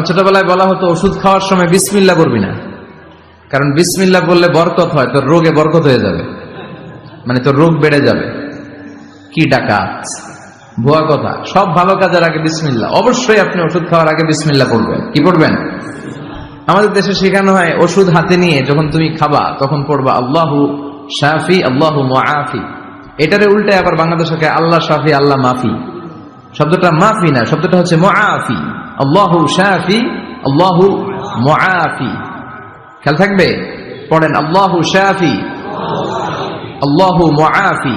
ছোটবেলায় বলা হতো ওষুধ খাওয়ার সময় বিসমিল্লাহ করবি না, কারণ বিসমিল্লাহ বললে বরকত হয়, তোর রোগে বরকত হয়ে যাবে, মানে তোর রোগ বেড়ে যাবে। কি ডাকাত, ভুয়া কথা। সব ভালো কাজের আগে বিসমিল্লাহ। অবশ্যই আপনি ওষুধ খাওয়ার আগে বিসমিল্লাহ পড়বেন। কি পড়বেন? আমাদের দেশে শেখানো হয় ওষুধ হাতে নিয়ে যখন তুমি খাবা তখন পড়বা আল্লাহু শাফি আল্লাহু মুআফি। এটারে উল্টে আবার বাংলাদেশে আল্লাহ শাফি আল্লাহ মাফি। শব্দটা মাফি না, শব্দটা হচ্ছে মুআফি। আল্লাহু শাফি আল্লাহু মুআফি। খেয়াল থাকবে, পড়েন আল্লাহু শাফি আল্লাহু মুআফি।